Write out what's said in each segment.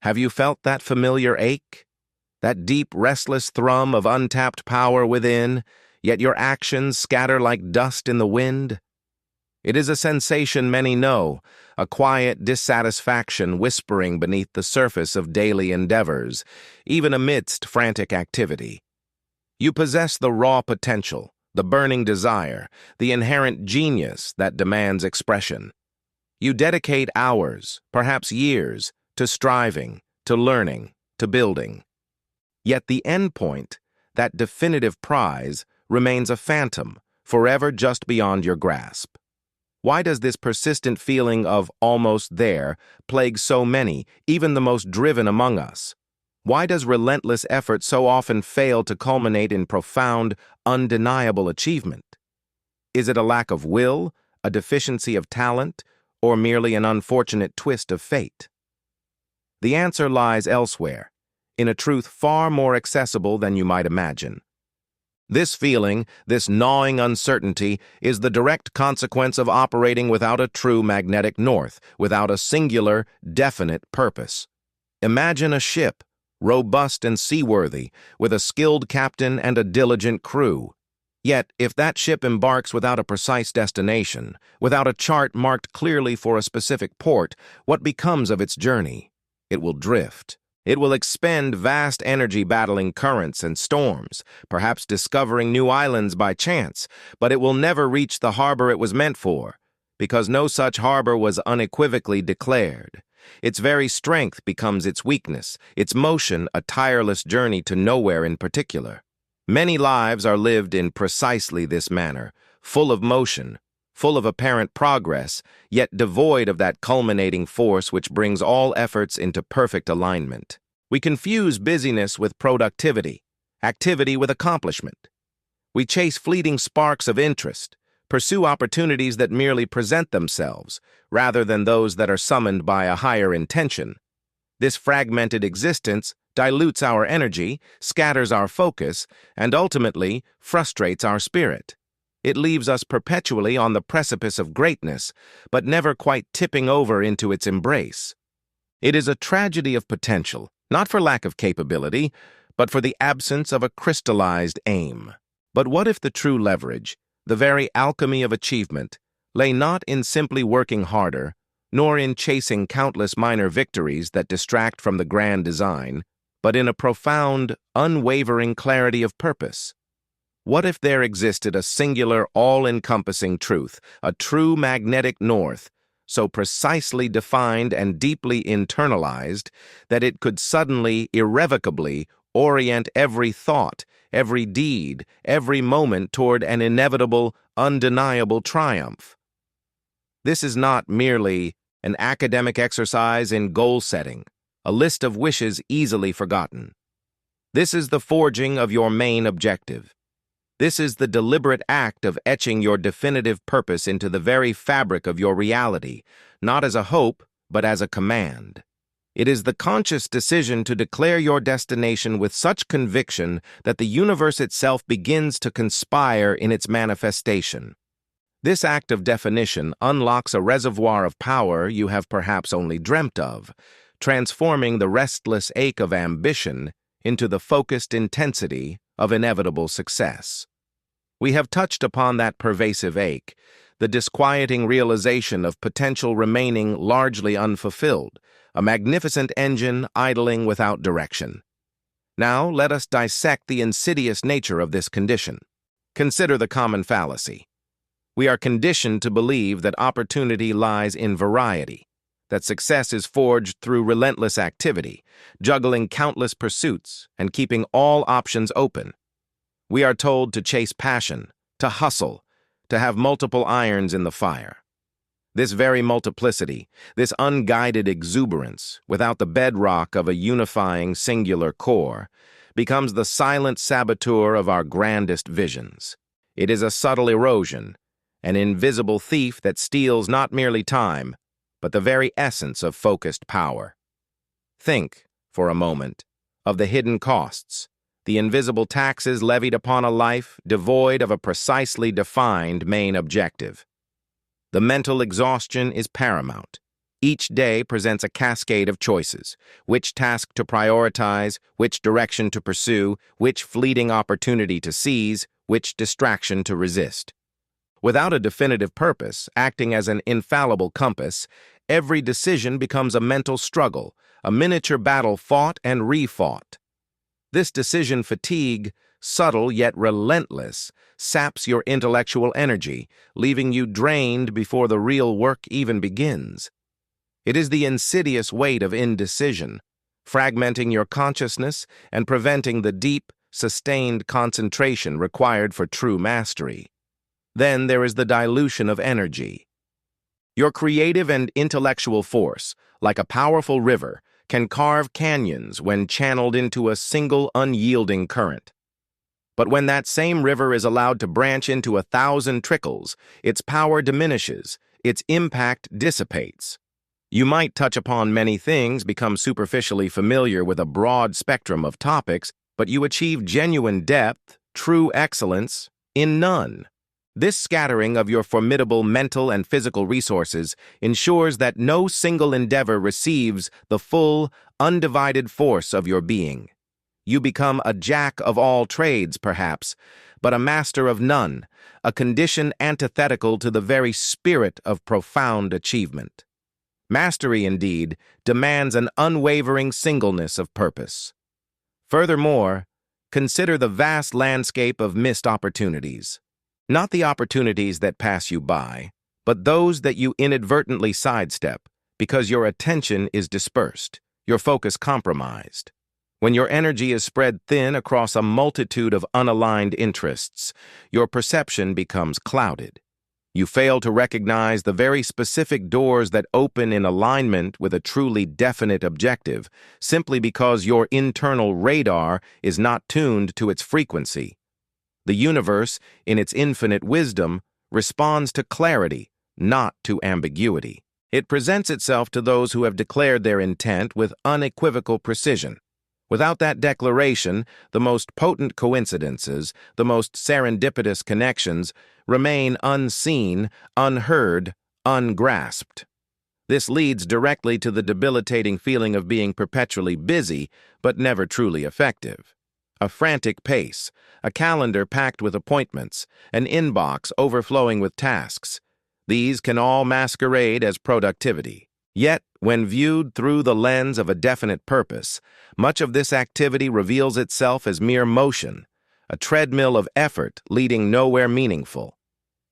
Have you felt that familiar ache? That deep, restless thrum of untapped power within, yet your actions scatter like dust in the wind? It is a sensation many know, a quiet dissatisfaction whispering beneath the surface of daily endeavors, even amidst frantic activity. You possess the raw potential, the burning desire, the inherent genius that demands expression. You dedicate hours, perhaps years, to striving, to learning, to building. Yet the endpoint, that definitive prize, remains a phantom, forever just beyond your grasp. Why does this persistent feeling of almost there plague so many, even the most driven among us? Why does relentless effort so often fail to culminate in profound, undeniable achievement? Is it a lack of will, a deficiency of talent, or merely an unfortunate twist of fate? The answer lies elsewhere, in a truth far more accessible than you might imagine. This feeling, this gnawing uncertainty, is the direct consequence of operating without a true magnetic north, without a singular, definite purpose. Imagine a ship, robust and seaworthy, with a skilled captain and a diligent crew. Yet, if that ship embarks without a precise destination, without a chart marked clearly for a specific port, what becomes of its journey? It will drift. It will expend vast energy battling currents and storms, perhaps discovering new islands by chance, but it will never reach the harbor it was meant for, because no such harbor was unequivocally declared. Its very strength becomes its weakness, its motion a tireless journey to nowhere in particular. Many lives are lived in precisely this manner, full of motion, full of apparent progress, yet devoid of that culminating force which brings all efforts into perfect alignment. We confuse busyness with productivity, activity with accomplishment. We chase fleeting sparks of interest, pursue opportunities that merely present themselves, rather than those that are summoned by a higher intention. This fragmented existence dilutes our energy, scatters our focus, and ultimately frustrates our spirit. It leaves us perpetually on the precipice of greatness, but never quite tipping over into its embrace. It is a tragedy of potential, not for lack of capability, but for the absence of a crystallized aim. But what if the true leverage, the very alchemy of achievement, lay not in simply working harder, nor in chasing countless minor victories that distract from the grand design, but in a profound, unwavering clarity of purpose? What if there existed a singular, all-encompassing truth, a true magnetic north, so precisely defined and deeply internalized that it could suddenly, irrevocably, orient every thought, every deed, every moment toward an inevitable, undeniable triumph? This is not merely an academic exercise in goal setting, a list of wishes easily forgotten. This is the forging of your main objective. This is the deliberate act of etching your definitive purpose into the very fabric of your reality, not as a hope, but as a command. It is the conscious decision to declare your destination with such conviction that the universe itself begins to conspire in its manifestation. This act of definition unlocks a reservoir of power you have perhaps only dreamt of, transforming the restless ache of ambition into the focused intensity of inevitable success. We have touched upon that pervasive ache, the disquieting realization of potential remaining largely unfulfilled, a magnificent engine idling without direction. Now let us dissect the insidious nature of this condition. Consider the common fallacy. We are conditioned to believe that opportunity lies in variety, that success is forged through relentless activity, juggling countless pursuits and keeping all options open. We are told to chase passion, to hustle, to have multiple irons in the fire. This very multiplicity, this unguided exuberance, without the bedrock of a unifying singular core, becomes the silent saboteur of our grandest visions. It is a subtle erosion, an invisible thief that steals not merely time, but the very essence of focused power. Think, for a moment, of the hidden costs, the invisible taxes levied upon a life devoid of a precisely defined main objective. The mental exhaustion is paramount. Each day presents a cascade of choices: which task to prioritize, which direction to pursue, which fleeting opportunity to seize, which distraction to resist. Without a definitive purpose, acting as an infallible compass, every decision becomes a mental struggle, a miniature battle fought and refought. This decision fatigue, subtle yet relentless, saps your intellectual energy, leaving you drained before the real work even begins. It is the insidious weight of indecision, fragmenting your consciousness and preventing the deep, sustained concentration required for true mastery. Then there is the dilution of energy. Your creative and intellectual force, like a powerful river, can carve canyons when channeled into a single unyielding current. But when that same river is allowed to branch into 1,000 trickles, its power diminishes, its impact dissipates. You might touch upon many things, become superficially familiar with a broad spectrum of topics, but you achieve genuine depth, true excellence, in none. This scattering of your formidable mental and physical resources ensures that no single endeavor receives the full, undivided force of your being. You become a jack of all trades, perhaps, but a master of none, a condition antithetical to the very spirit of profound achievement. Mastery, indeed, demands an unwavering singleness of purpose. Furthermore, consider the vast landscape of missed opportunities. Not the opportunities that pass you by, but those that you inadvertently sidestep because your attention is dispersed, your focus compromised. When your energy is spread thin across a multitude of unaligned interests, your perception becomes clouded. You fail to recognize the very specific doors that open in alignment with a truly definite objective, simply because your internal radar is not tuned to its frequency. The universe, in its infinite wisdom, responds to clarity, not to ambiguity. It presents itself to those who have declared their intent with unequivocal precision. Without that declaration, the most potent coincidences, the most serendipitous connections, remain unseen, unheard, ungrasped. This leads directly to the debilitating feeling of being perpetually busy, but never truly effective. A frantic pace, a calendar packed with appointments, an inbox overflowing with tasks. These can all masquerade as productivity. Yet, when viewed through the lens of a definite purpose, much of this activity reveals itself as mere motion, a treadmill of effort leading nowhere meaningful.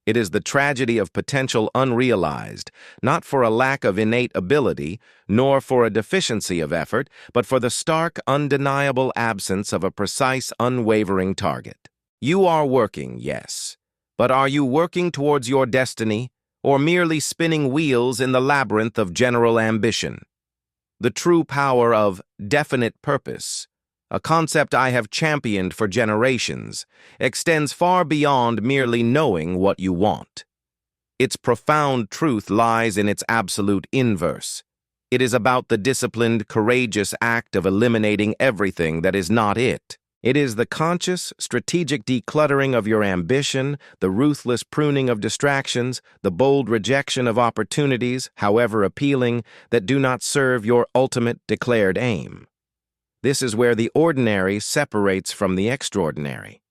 It is the tragedy of potential unrealized, not for a lack of innate ability, nor for a deficiency of effort, but for the stark, undeniable absence of a precise, unwavering target. You are working, yes, but are you working towards your destiny, or merely spinning wheels in the labyrinth of general ambition? The true power of definite purpose, a concept I have championed for generations, extends far beyond merely knowing what you want. Its profound truth lies in its absolute inverse. It is about the disciplined, courageous act of eliminating everything that is not it. It is the conscious, strategic decluttering of your ambition, the ruthless pruning of distractions, the bold rejection of opportunities, however appealing, that do not serve your ultimate declared aim. This is where the ordinary separates from the extraordinary.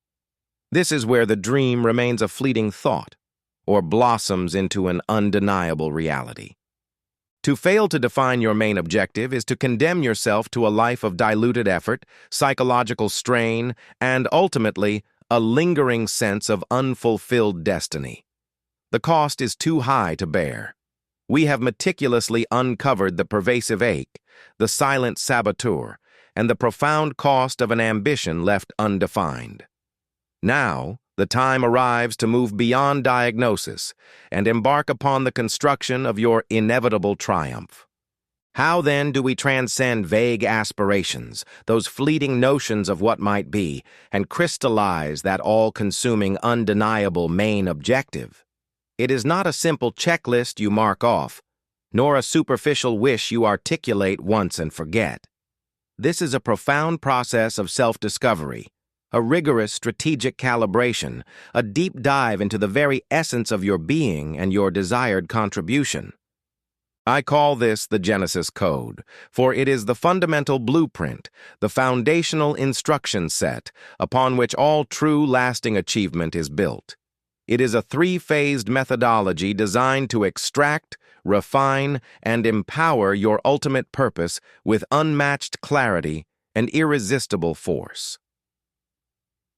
This is where the dream remains a fleeting thought, or blossoms into an undeniable reality. To fail to define your main objective is to condemn yourself to a life of diluted effort, psychological strain, and ultimately, a lingering sense of unfulfilled destiny. The cost is too high to bear. We have meticulously uncovered the pervasive ache, the silent saboteur, and the profound cost of an ambition left undefined. Now, the time arrives to move beyond diagnosis and embark upon the construction of your inevitable triumph. How then do we transcend vague aspirations, those fleeting notions of what might be, and crystallize that all-consuming, undeniable main objective? It is not a simple checklist you mark off, nor a superficial wish you articulate once and forget. This is a profound process of self-discovery, a rigorous strategic calibration, a deep dive into the very essence of your being and your desired contribution. I call this the Genesis Code, for it is the fundamental blueprint, the foundational instruction set upon which all true lasting achievement is built. It is a three-phased methodology designed to extract, refine, and empower your ultimate purpose with unmatched clarity and irresistible force.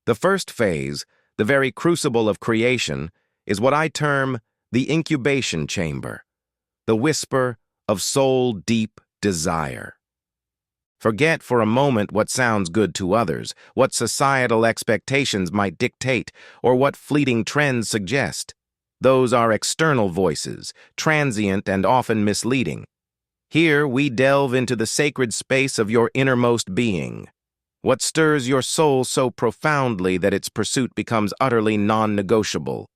The first phase, the very crucible of creation, is what I term the incubation chamber, the whisper of soul-deep desire. Forget for a moment what sounds good to others, what societal expectations might dictate, or what fleeting trends suggest. Those are external voices, transient and often misleading. Here we delve into the sacred space of your innermost being. What stirs your soul so profoundly that its pursuit becomes utterly non-negotiable?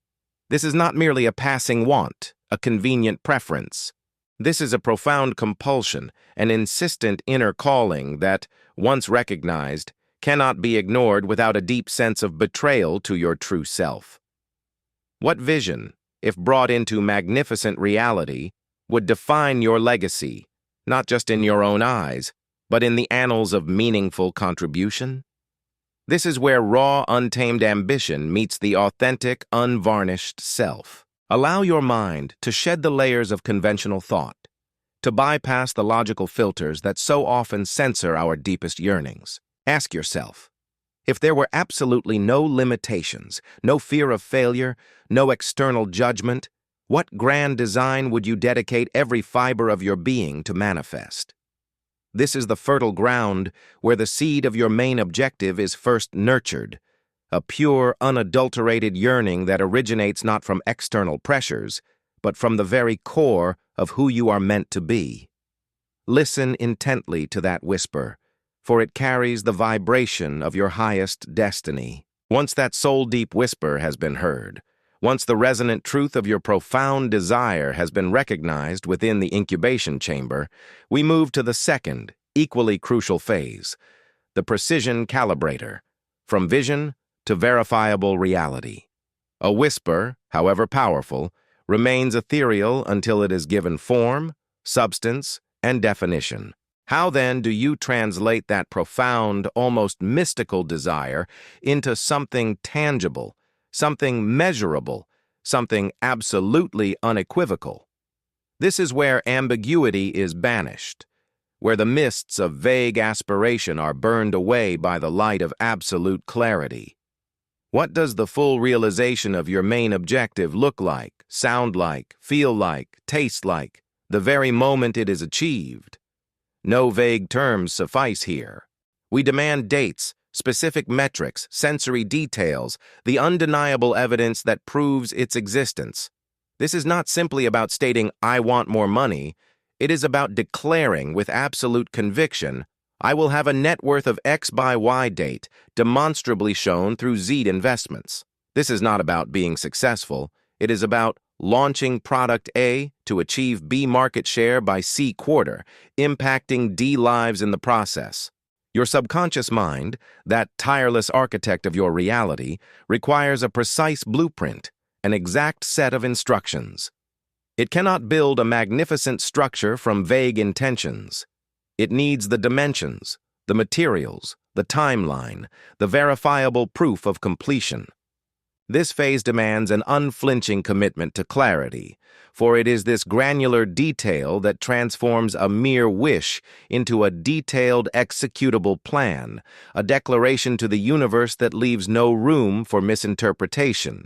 This is not merely a passing want, a convenient preference. This is a profound compulsion, an insistent inner calling that, once recognized, cannot be ignored without a deep sense of betrayal to your true self. What vision, if brought into magnificent reality, would define your legacy, not just in your own eyes, but in the annals of meaningful contribution? This is where raw, untamed ambition meets the authentic, unvarnished self. Allow your mind to shed the layers of conventional thought, to bypass the logical filters that so often censor our deepest yearnings. Ask yourself, if there were absolutely no limitations, no fear of failure, no external judgment, what grand design would you dedicate every fiber of your being to manifest? This is the fertile ground where the seed of your main objective is first nurtured, a pure, unadulterated yearning that originates not from external pressures, but from the very core of who you are meant to be. Listen intently to that whisper, for it carries the vibration of your highest destiny. Once that soul-deep whisper has been heard, once the resonant truth of your profound desire has been recognized within the incubation chamber, we move to the second, equally crucial phase, the precision calibrator, from vision to verifiable reality. A whisper, however powerful, remains ethereal until it is given form, substance, and definition. How then do you translate that profound, almost mystical desire into something tangible, something measurable, something absolutely unequivocal? This is where ambiguity is banished, where the mists of vague aspiration are burned away by the light of absolute clarity. What does the full realization of your main objective look like, sound like, feel like, taste like, the very moment it is achieved? No vague terms suffice here. We demand dates, specific metrics, sensory details, the undeniable evidence that proves its existence. This is not simply about stating, "I want more money." It is about declaring with absolute conviction, "I will have a net worth of X by Y date, demonstrably shown through Z investments." This is not about being successful. It is about launching product A to achieve B market share by C quarter, impacting D lives in the process. Your subconscious mind, that tireless architect of your reality, requires a precise blueprint, an exact set of instructions. It cannot build a magnificent structure from vague intentions. It needs the dimensions, the materials, the timeline, the verifiable proof of completion. This phase demands an unflinching commitment to clarity, for it is this granular detail that transforms a mere wish into a detailed executable plan, a declaration to the universe that leaves no room for misinterpretation.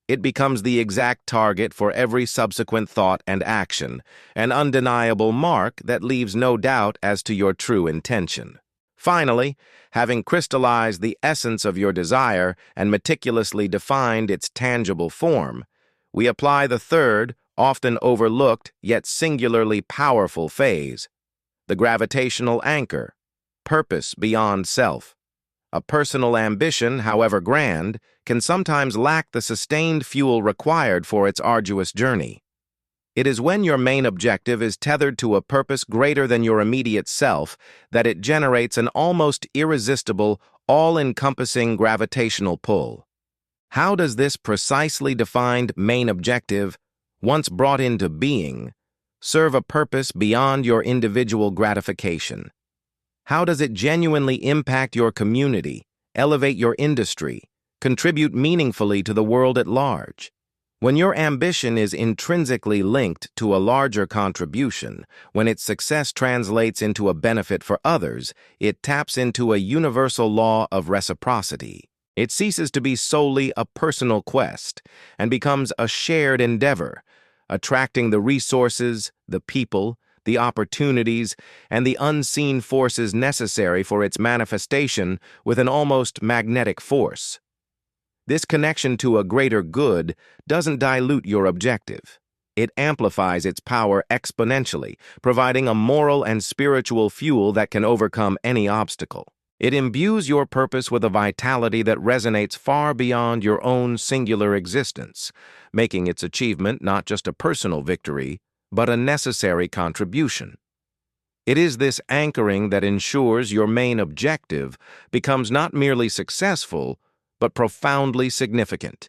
It becomes the exact target for every subsequent thought and action, an undeniable mark that leaves no doubt as to your true intention. Finally, having crystallized the essence of your desire and meticulously defined its tangible form, we apply the third, often overlooked yet singularly powerful phase, the gravitational anchor, purpose beyond self. A personal ambition, however grand, can sometimes lack the sustained fuel required for its arduous journey. It is when your main objective is tethered to a purpose greater than your immediate self that it generates an almost irresistible, all-encompassing gravitational pull. How does this precisely defined main objective, once brought into being, serve a purpose beyond your individual gratification? How does it genuinely impact your community, elevate your industry, contribute meaningfully to the world at large? When your ambition is intrinsically linked to a larger contribution, when its success translates into a benefit for others, it taps into a universal law of reciprocity. It ceases to be solely a personal quest and becomes a shared endeavor, attracting the resources, the people, the opportunities, and the unseen forces necessary for its manifestation with an almost magnetic force. This connection to a greater good doesn't dilute your objective. It amplifies its power exponentially, providing a moral and spiritual fuel that can overcome any obstacle. It imbues your purpose with a vitality that resonates far beyond your own singular existence, making its achievement not just a personal victory, but a necessary contribution. It is this anchoring that ensures your main objective becomes not merely successful, but profoundly significant.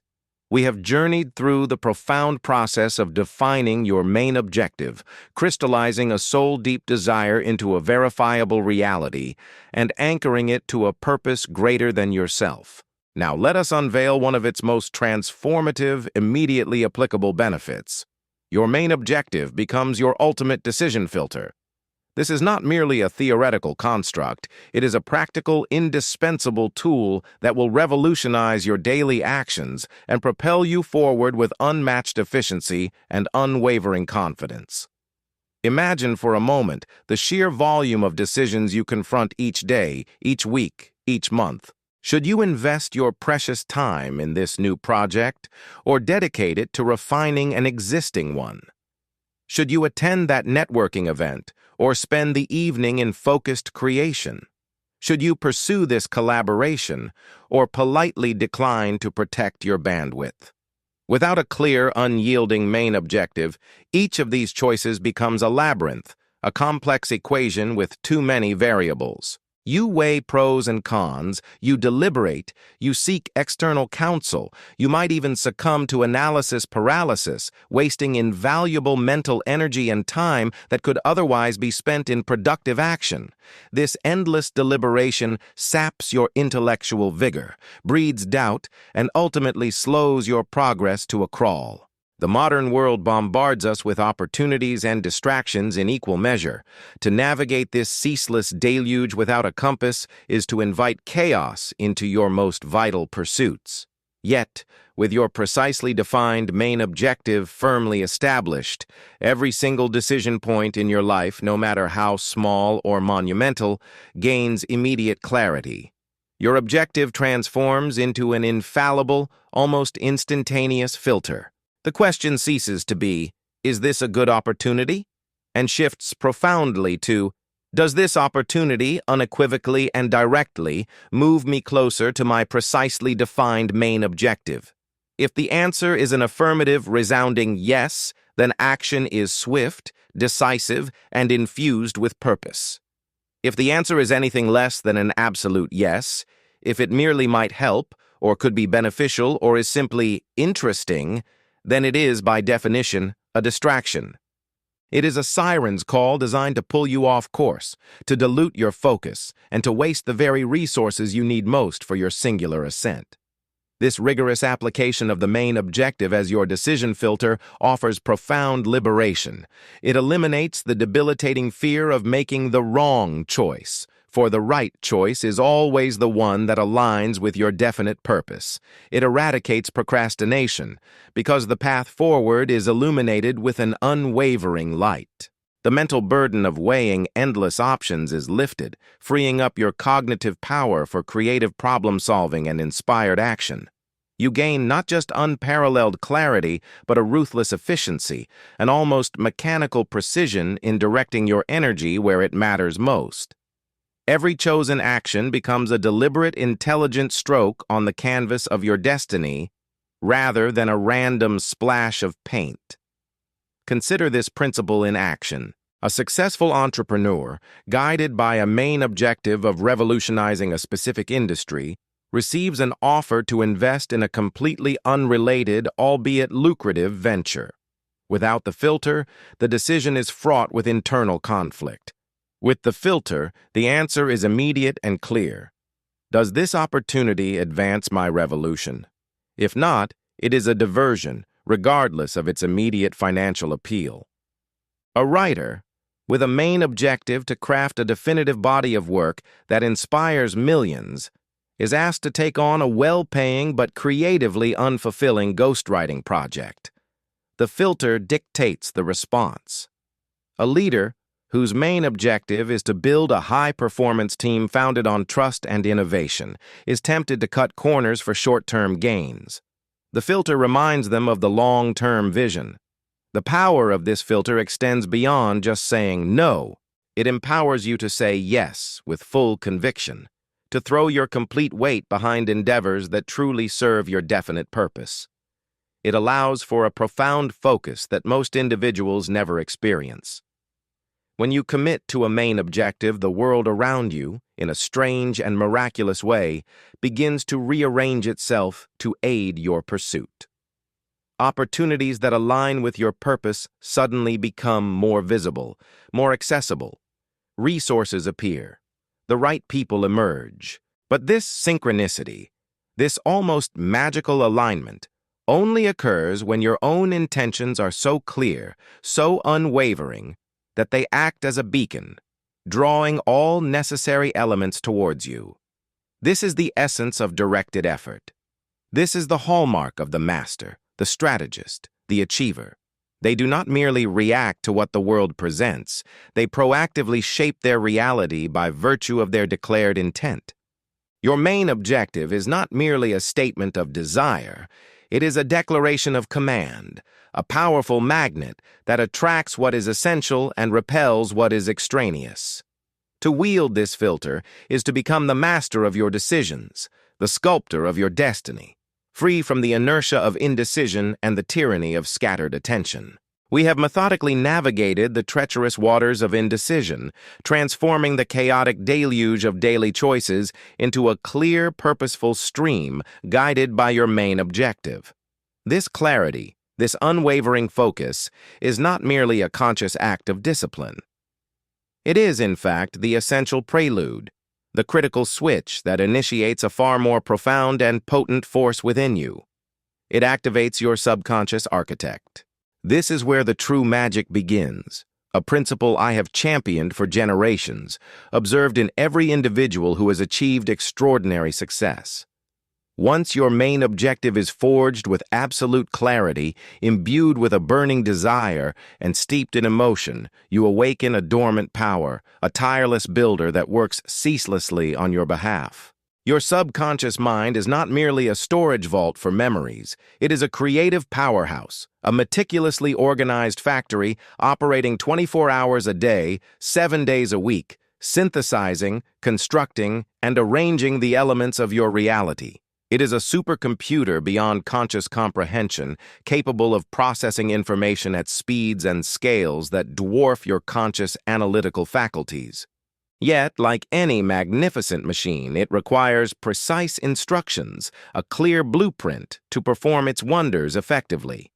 We have journeyed through the profound process of defining your main objective, crystallizing a soul-deep desire into a verifiable reality, and anchoring it to a purpose greater than yourself. Now let us unveil one of its most transformative, immediately applicable benefits. Your main objective becomes your ultimate decision filter. This is not merely a theoretical construct, it is a practical, indispensable tool that will revolutionize your daily actions and propel you forward with unmatched efficiency and unwavering confidence. Imagine for a moment the sheer volume of decisions you confront each day, each week, each month. Should you invest your precious time in this new project or dedicate it to refining an existing one? Should you attend that networking event or spend the evening in focused creation? Should you pursue this collaboration or politely decline to protect your bandwidth? Without a clear, unyielding main objective, each of these choices becomes a labyrinth, a complex equation with too many variables. You weigh pros and cons, you deliberate, you seek external counsel, you might even succumb to analysis paralysis, wasting invaluable mental energy and time that could otherwise be spent in productive action. This endless deliberation saps your intellectual vigor, breeds doubt, and ultimately slows your progress to a crawl. The modern world bombards us with opportunities and distractions in equal measure. To navigate this ceaseless deluge without a compass is to invite chaos into your most vital pursuits. Yet, with your precisely defined main objective firmly established, every single decision point in your life, no matter how small or monumental, gains immediate clarity. Your objective transforms into an infallible, almost instantaneous filter. The question ceases to be, is this a good opportunity? And shifts profoundly to, does this opportunity unequivocally and directly move me closer to my precisely defined main objective? If the answer is an affirmative, resounding yes, then action is swift, decisive, and infused with purpose. If the answer is anything less than an absolute yes, if it merely might help, or could be beneficial, or is simply interesting, then it is, by definition, a distraction. It is a siren's call designed to pull you off course, to dilute your focus, and to waste the very resources you need most for your singular ascent. This rigorous application of the main objective as your decision filter offers profound liberation. It eliminates the debilitating fear of making the wrong choice, for the right choice is always the one that aligns with your definite purpose. It eradicates procrastination, because the path forward is illuminated with an unwavering light. The mental burden of weighing endless options is lifted, freeing up your cognitive power for creative problem-solving and inspired action. You gain not just unparalleled clarity, but a ruthless efficiency, an almost mechanical precision in directing your energy where it matters most. Every chosen action becomes a deliberate, intelligent stroke on the canvas of your destiny, rather than a random splash of paint. Consider this principle in action. A successful entrepreneur, guided by a main objective of revolutionizing a specific industry, receives an offer to invest in a completely unrelated, albeit lucrative, venture. Without the filter, the decision is fraught with internal conflict. With the filter, the answer is immediate and clear. Does this opportunity advance my revolution? If not, it is a diversion, regardless of its immediate financial appeal. A writer, with a main objective to craft a definitive body of work that inspires millions, is asked to take on a well-paying but creatively unfulfilling ghostwriting project. The filter dictates the response. A leader, whose main objective is to build a high-performance team founded on trust and innovation, is tempted to cut corners for short-term gains. The filter reminds them of the long-term vision. The power of this filter extends beyond just saying no. It empowers you to say yes with full conviction, to throw your complete weight behind endeavors that truly serve your definite purpose. It allows for a profound focus that most individuals never experience. When you commit to a main objective, the world around you, in a strange and miraculous way, begins to rearrange itself to aid your pursuit. Opportunities that align with your purpose suddenly become more visible, more accessible. Resources appear. The right people emerge. But this synchronicity, this almost magical alignment, only occurs when your own intentions are so clear, so unwavering, that they act as a beacon, drawing all necessary elements towards you. This is the essence of directed effort. This is the hallmark of the master, the strategist, the achiever. They do not merely react to what the world presents, they proactively shape their reality by virtue of their declared intent. Your main objective is not merely a statement of desire, it is a declaration of command, a powerful magnet that attracts what is essential and repels what is extraneous. To wield this filter is to become the master of your decisions, the sculptor of your destiny, free from the inertia of indecision and the tyranny of scattered attention. We have methodically navigated the treacherous waters of indecision, transforming the chaotic deluge of daily choices into a clear, purposeful stream guided by your main objective. This clarity, this unwavering focus, is not merely a conscious act of discipline. It is, in fact, the essential prelude, the critical switch that initiates a far more profound and potent force within you. It activates your subconscious architect. This is where the true magic begins, a principle I have championed for generations, observed in every individual who has achieved extraordinary success. Once your main objective is forged with absolute clarity, imbued with a burning desire, and steeped in emotion, you awaken a dormant power, a tireless builder that works ceaselessly on your behalf. Your subconscious mind is not merely a storage vault for memories. It is a creative powerhouse, a meticulously organized factory operating 24 hours a day, 7 days a week, synthesizing, constructing, and arranging the elements of your reality. It is a supercomputer beyond conscious comprehension, capable of processing information at speeds and scales that dwarf your conscious analytical faculties. Yet, like any magnificent machine, it requires precise instructions, a clear blueprint to perform its wonders effectively.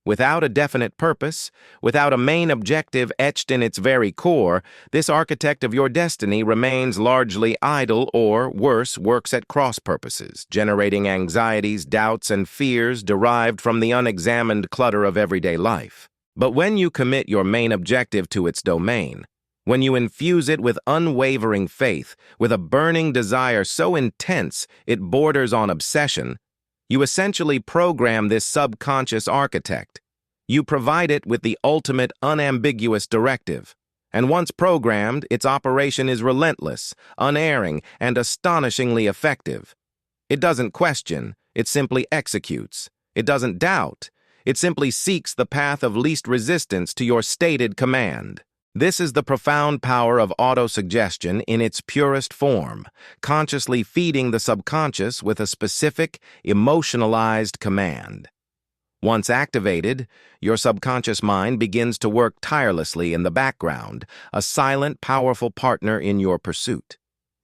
Without a definite purpose, without a main objective etched in its very core, this architect of your destiny remains largely idle or, worse, works at cross purposes, generating anxieties, doubts, and fears derived from the unexamined clutter of everyday life. But when you commit your main objective to its domain, when you infuse it with unwavering faith, with a burning desire so intense it borders on obsession, you essentially program this subconscious architect. You provide it with the ultimate unambiguous directive. And once programmed, its operation is relentless, unerring, and astonishingly effective. It doesn't question, it simply executes. It doesn't doubt, it simply seeks the path of least resistance to your stated command. This is the profound power of autosuggestion in its purest form, consciously feeding the subconscious with a specific, emotionalized command. Once activated, your subconscious mind begins to work tirelessly in the background, a silent, powerful partner in your pursuit.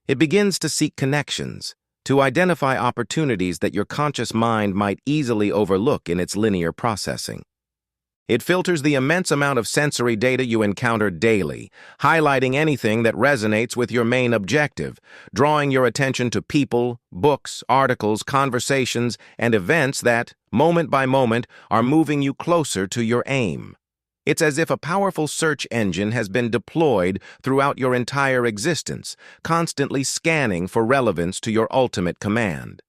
It begins to seek connections, to identify opportunities that your conscious mind might easily overlook in its linear processing. It filters the immense amount of sensory data you encounter daily, highlighting anything that resonates with your main objective, drawing your attention to people, books, articles, conversations, and events that, moment by moment, are moving you closer to your aim. It's as if a powerful search engine has been deployed throughout your entire existence, constantly scanning for relevance to your ultimate command.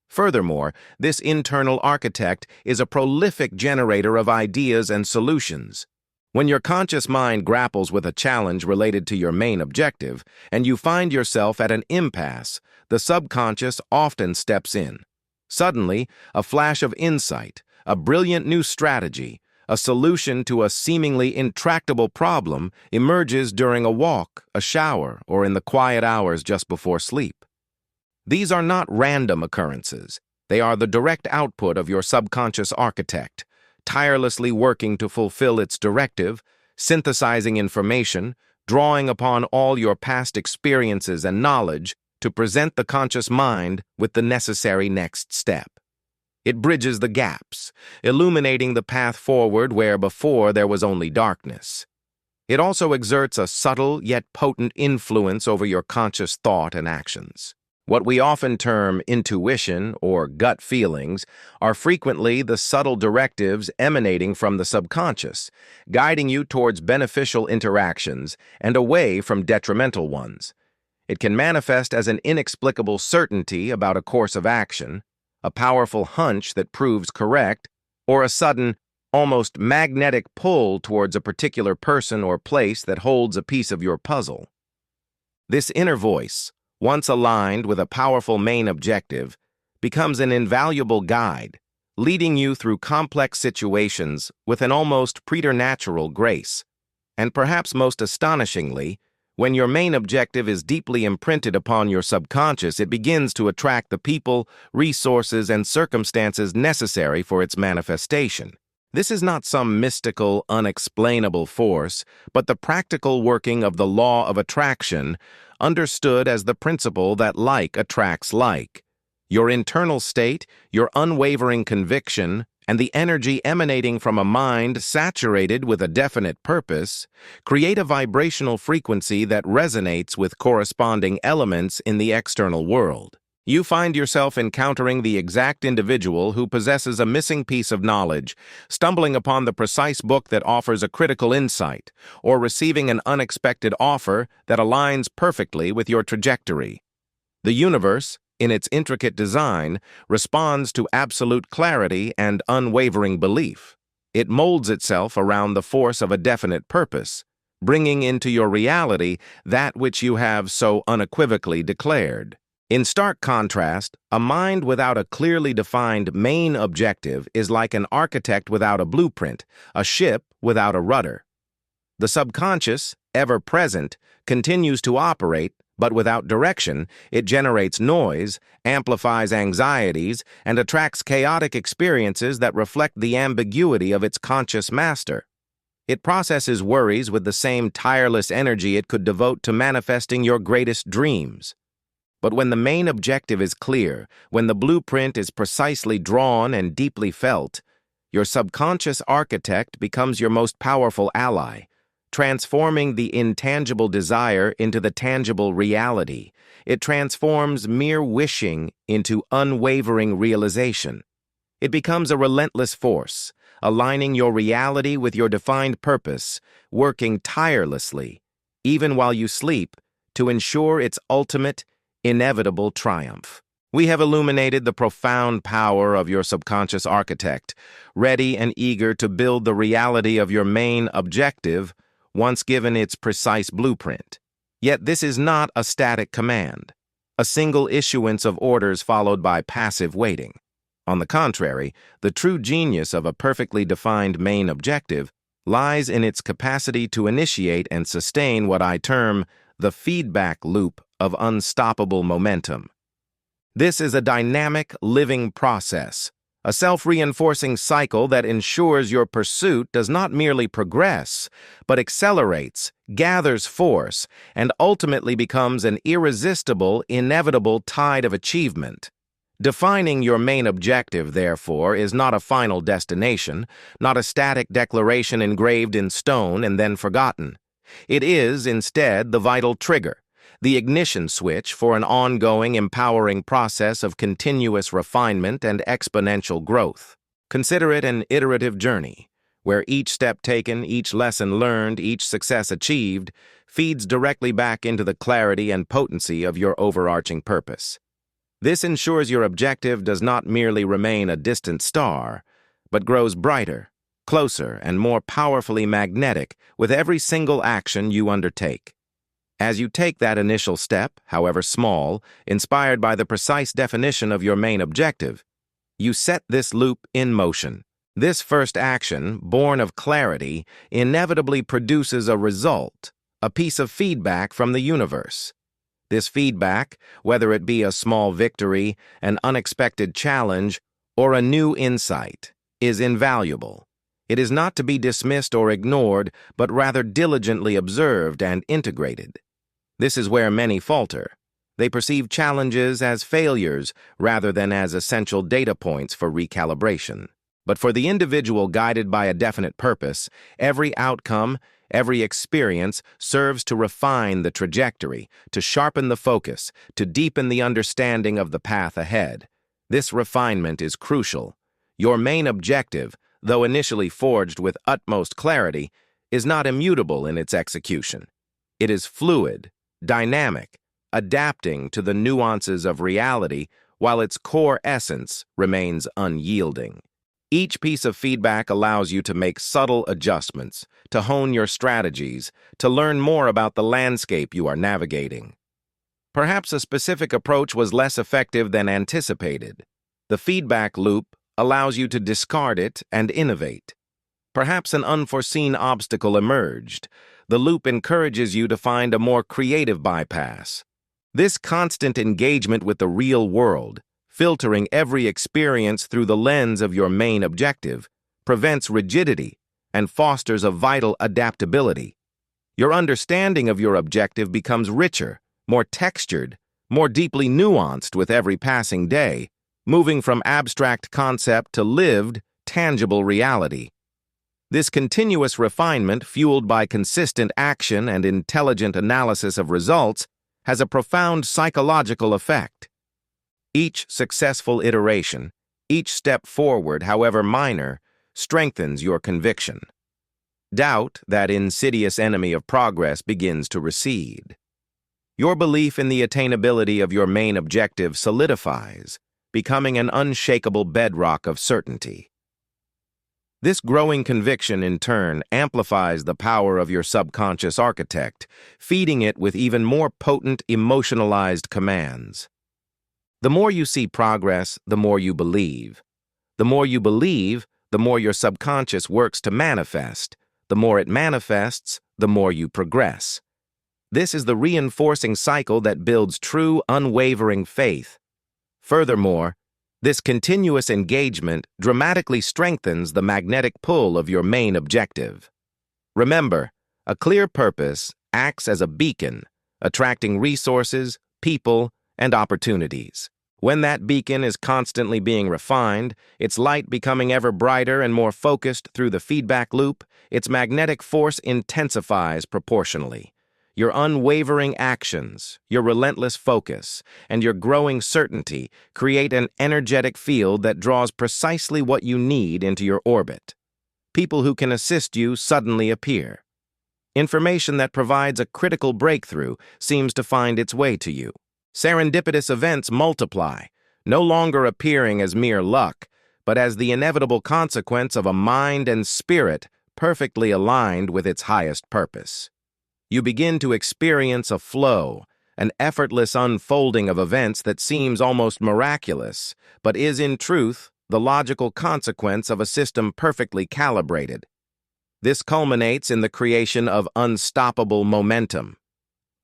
Furthermore, this internal architect is a prolific generator of ideas and solutions. When your conscious mind grapples with a challenge related to your main objective, and you find yourself at an impasse, the subconscious often steps in. Suddenly, a flash of insight, a brilliant new strategy, a solution to a seemingly intractable problem emerges during a walk, a shower, or in the quiet hours just before sleep. These are not random occurrences. They are the direct output of your subconscious architect, tirelessly working to fulfill its directive, synthesizing information, drawing upon all your past experiences and knowledge to present the conscious mind with the necessary next step. It bridges the gaps, illuminating the path forward where before there was only darkness. It also exerts a subtle yet potent influence over your conscious thought and actions. What we often term intuition or gut feelings are frequently the subtle directives emanating from the subconscious, guiding you towards beneficial interactions and away from detrimental ones. It can manifest as an inexplicable certainty about a course of action, a powerful hunch that proves correct, or a sudden, almost magnetic pull towards a particular person or place that holds a piece of your puzzle. This inner voice, once aligned with a powerful main objective, becomes an invaluable guide, leading you through complex situations with an almost preternatural grace. And perhaps most astonishingly, when your main objective is deeply imprinted upon your subconscious, it begins to attract the people, resources, and circumstances necessary for its manifestation. This is not some mystical, unexplainable force, but the practical working of the law of attraction, understood as the principle that like attracts like. Your internal state, your unwavering conviction, and the energy emanating from a mind saturated with a definite purpose create a vibrational frequency that resonates with corresponding elements in the external world. You find yourself encountering the exact individual who possesses a missing piece of knowledge, stumbling upon the precise book that offers a critical insight, or receiving an unexpected offer that aligns perfectly with your trajectory. The universe, in its intricate design, responds to absolute clarity and unwavering belief. It molds itself around the force of a definite purpose, bringing into your reality that which you have so unequivocally declared. In stark contrast, a mind without a clearly defined main objective is like an architect without a blueprint, a ship without a rudder. The subconscious, ever present, continues to operate, but without direction, it generates noise, amplifies anxieties, and attracts chaotic experiences that reflect the ambiguity of its conscious master. It processes worries with the same tireless energy it could devote to manifesting your greatest dreams. But when the main objective is clear, when the blueprint is precisely drawn and deeply felt, your subconscious architect becomes your most powerful ally, transforming the intangible desire into the tangible reality. It transforms mere wishing into unwavering realization. It becomes a relentless force, aligning your reality with your defined purpose, working tirelessly, even while you sleep, to ensure its ultimate, inevitable triumph. We have illuminated the profound power of your subconscious architect, ready and eager to build the reality of your main objective once given its precise blueprint. Yet this is not a static command, a single issuance of orders followed by passive waiting. On the contrary, the true genius of a perfectly defined main objective lies in its capacity to initiate and sustain what I term the feedback loop of unstoppable momentum. This is a dynamic, living process, a self-reinforcing cycle that ensures your pursuit does not merely progress, but accelerates, gathers force, and ultimately becomes an irresistible, inevitable tide of achievement. Defining your main objective, therefore, is not a final destination, not a static declaration engraved in stone and then forgotten. It is, instead, the vital trigger, the ignition switch for an ongoing, empowering process of continuous refinement and exponential growth. Consider it an iterative journey, where each step taken, each lesson learned, each success achieved, feeds directly back into the clarity and potency of your overarching purpose. This ensures your objective does not merely remain a distant star, but grows brighter, closer, and more powerfully magnetic with every single action you undertake. As you take that initial step, however small, inspired by the precise definition of your main objective, you set this loop in motion. This first action, born of clarity, inevitably produces a result, a piece of feedback from the universe. This feedback, whether it be a small victory, an unexpected challenge, or a new insight, is invaluable. It is not to be dismissed or ignored, but rather diligently observed and integrated. This is where many falter. They perceive challenges as failures rather than as essential data points for recalibration. But for the individual guided by a definite purpose, every outcome, every experience serves to refine the trajectory, to sharpen the focus, to deepen the understanding of the path ahead. This refinement is crucial. Your main objective, though initially forged with utmost clarity, is not immutable in its execution. It is fluid, dynamic, adapting to the nuances of reality, while its core essence remains unyielding. Each piece of feedback allows you to make subtle adjustments, to hone your strategies, to learn more about the landscape you are navigating. Perhaps a specific approach was less effective than anticipated. The feedback loop allows you to discard it and innovate. Perhaps an unforeseen obstacle emerged. The loop encourages you to find a more creative bypass. This constant engagement with the real world, filtering every experience through the lens of your main objective, prevents rigidity and fosters a vital adaptability. Your understanding of your objective becomes richer, more textured, more deeply nuanced with every passing day, moving from abstract concept to lived, tangible reality. This continuous refinement, fueled by consistent action and intelligent analysis of results, has a profound psychological effect. Each successful iteration, each step forward, however minor, strengthens your conviction. Doubt, that insidious enemy of progress, begins to recede. Your belief in the attainability of your main objective solidifies, becoming an unshakable bedrock of certainty. This growing conviction, in turn, amplifies the power of your subconscious architect, feeding it with even more potent, emotionalized commands. The more you see progress, the more you believe. The more you believe, the more your subconscious works to manifest. The more it manifests, the more you progress. This is the reinforcing cycle that builds true, unwavering faith. Furthermore, this continuous engagement dramatically strengthens the magnetic pull of your main objective. Remember, a clear purpose acts as a beacon, attracting resources, people, and opportunities. When that beacon is constantly being refined, its light becoming ever brighter and more focused through the feedback loop, its magnetic force intensifies proportionally. Your unwavering actions, your relentless focus, and your growing certainty create an energetic field that draws precisely what you need into your orbit. People who can assist you suddenly appear. Information that provides a critical breakthrough seems to find its way to you. Serendipitous events multiply, no longer appearing as mere luck, but as the inevitable consequence of a mind and spirit perfectly aligned with its highest purpose. You begin to experience a flow, an effortless unfolding of events that seems almost miraculous, but is in truth the logical consequence of a system perfectly calibrated. This culminates in the creation of unstoppable momentum.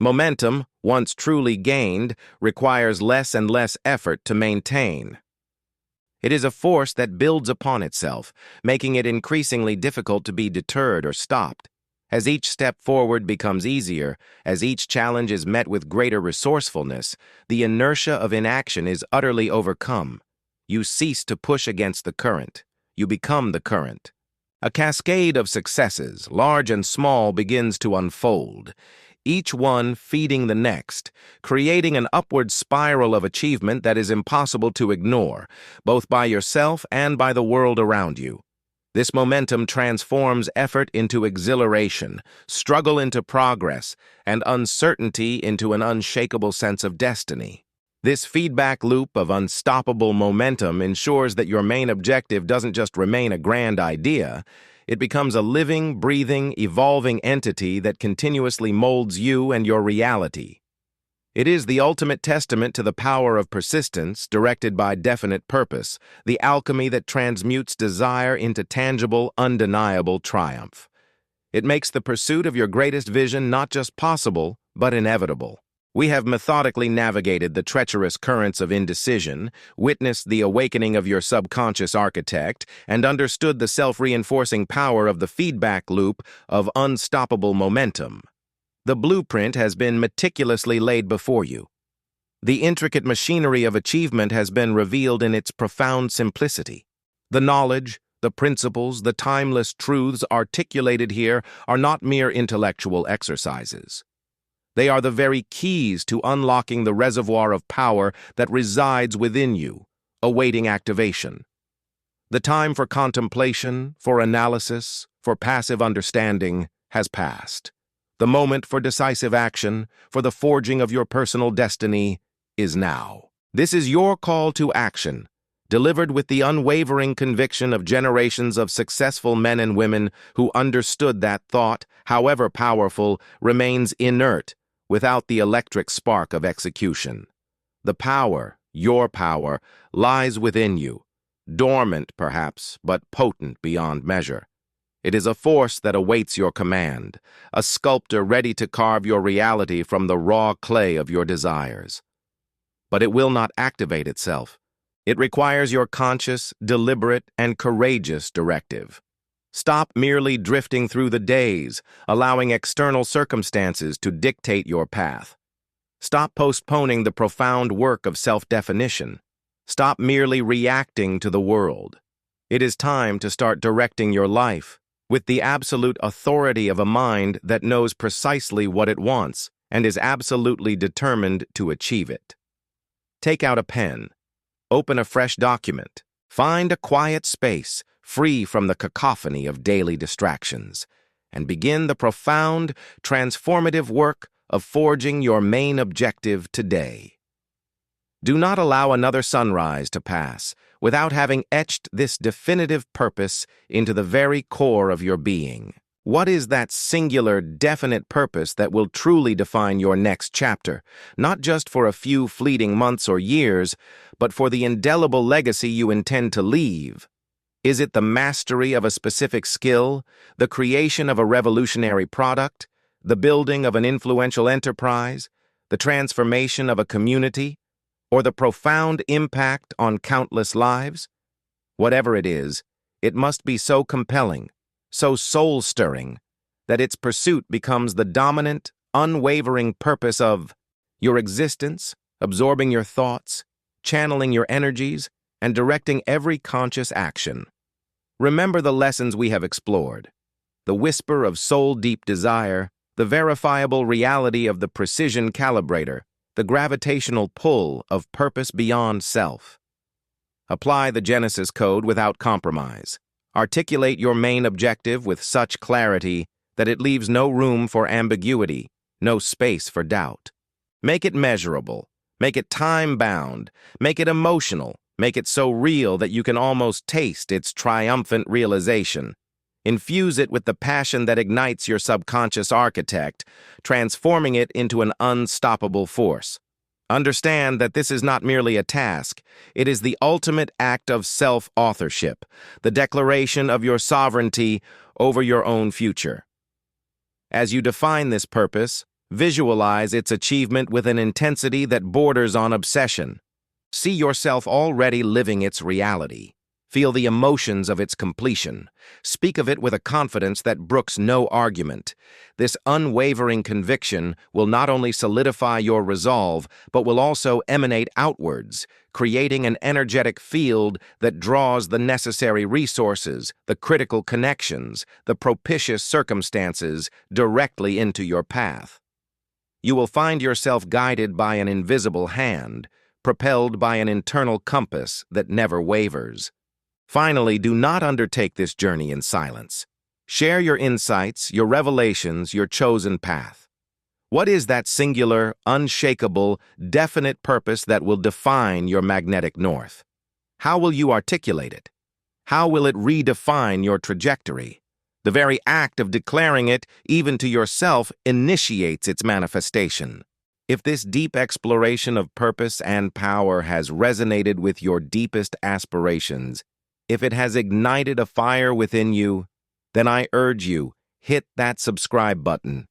Momentum, once truly gained, requires less and less effort to maintain. It is a force that builds upon itself, making it increasingly difficult to be deterred or stopped. As each step forward becomes easier, as each challenge is met with greater resourcefulness, the inertia of inaction is utterly overcome. You cease to push against the current. You become the current. A cascade of successes, large and small, begins to unfold, each one feeding the next, creating an upward spiral of achievement that is impossible to ignore, both by yourself and by the world around you. This momentum transforms effort into exhilaration, struggle into progress, and uncertainty into an unshakable sense of destiny. This feedback loop of unstoppable momentum ensures that your main objective doesn't just remain a grand idea. It becomes a living, breathing, evolving entity that continuously molds you and your reality. It is the ultimate testament to the power of persistence, directed by definite purpose, the alchemy that transmutes desire into tangible, undeniable triumph. It makes the pursuit of your greatest vision not just possible, but inevitable. We have methodically navigated the treacherous currents of indecision, witnessed the awakening of your subconscious architect, and understood the self-reinforcing power of the feedback loop of unstoppable momentum. The blueprint has been meticulously laid before you. The intricate machinery of achievement has been revealed in its profound simplicity. The knowledge, the principles, the timeless truths articulated here are not mere intellectual exercises. They are the very keys to unlocking the reservoir of power that resides within you, awaiting activation. The time for contemplation, for analysis, for passive understanding has passed. The moment for decisive action, for the forging of your personal destiny, is now. This is your call to action, delivered with the unwavering conviction of generations of successful men and women who understood that thought, however powerful, remains inert without the electric spark of execution. The power, your power, lies within you, dormant perhaps, but potent beyond measure. It is a force that awaits your command, a sculptor ready to carve your reality from the raw clay of your desires. But it will not activate itself. It requires your conscious, deliberate, and courageous directive. Stop merely drifting through the days, allowing external circumstances to dictate your path. Stop postponing the profound work of self-definition. Stop merely reacting to the world. It is time to start directing your life with the absolute authority of a mind that knows precisely what it wants and is absolutely determined to achieve it. Take out a pen. Open a fresh document. Find a quiet space, free from the cacophony of daily distractions, and begin the profound, transformative work of forging your main objective today. Do not allow another sunrise to pass without having etched this definitive purpose into the very core of your being. What is that singular, definite purpose that will truly define your next chapter, not just for a few fleeting months or years, but for the indelible legacy you intend to leave? Is it the mastery of a specific skill, the creation of a revolutionary product, the building of an influential enterprise, the transformation of a community, or the profound impact on countless lives? Whatever it is, it must be so compelling, so soul-stirring, that its pursuit becomes the dominant, unwavering purpose of your existence, absorbing your thoughts, channeling your energies, and directing every conscious action. Remember the lessons we have explored: the whisper of soul-deep desire, the verifiable reality of the precision calibrator, the gravitational pull of purpose beyond self. Apply the Genesis Code without compromise. Articulate your main objective with such clarity that it leaves no room for ambiguity, no space for doubt. Make it measurable. Make it time-bound. Make it emotional. Make it so real that you can almost taste its triumphant realization. Infuse it with the passion that ignites your subconscious architect, transforming it into an unstoppable force. Understand that this is not merely a task. It is the ultimate act of self-authorship, the declaration of your sovereignty over your own future. As you define this purpose, visualize its achievement with an intensity that borders on obsession. See yourself already living its reality. Feel the emotions of its completion. Speak of it with a confidence that brooks no argument. This unwavering conviction will not only solidify your resolve, but will also emanate outwards, creating an energetic field that draws the necessary resources, the critical connections, the propitious circumstances directly into your path. You will find yourself guided by an invisible hand, propelled by an internal compass that never wavers. Finally, do not undertake this journey in silence. Share your insights, your revelations, your chosen path. What is that singular, unshakable, definite purpose that will define your magnetic north? How will you articulate it? How will it redefine your trajectory? The very act of declaring it, even to yourself, initiates its manifestation. If this deep exploration of purpose and power has resonated with your deepest aspirations, if it has ignited a fire within you, then I urge you, hit that subscribe button.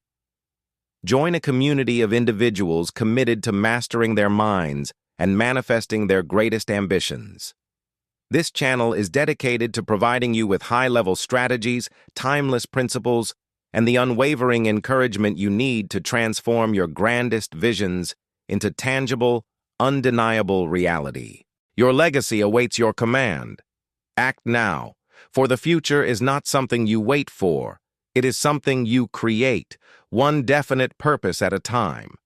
Join a community of individuals committed to mastering their minds and manifesting their greatest ambitions. This channel is dedicated to providing you with high-level strategies, timeless principles, and the unwavering encouragement you need to transform your grandest visions into tangible, undeniable reality. Your legacy awaits your command. Act now, for the future is not something you wait for. It is something you create, one definite purpose at a time.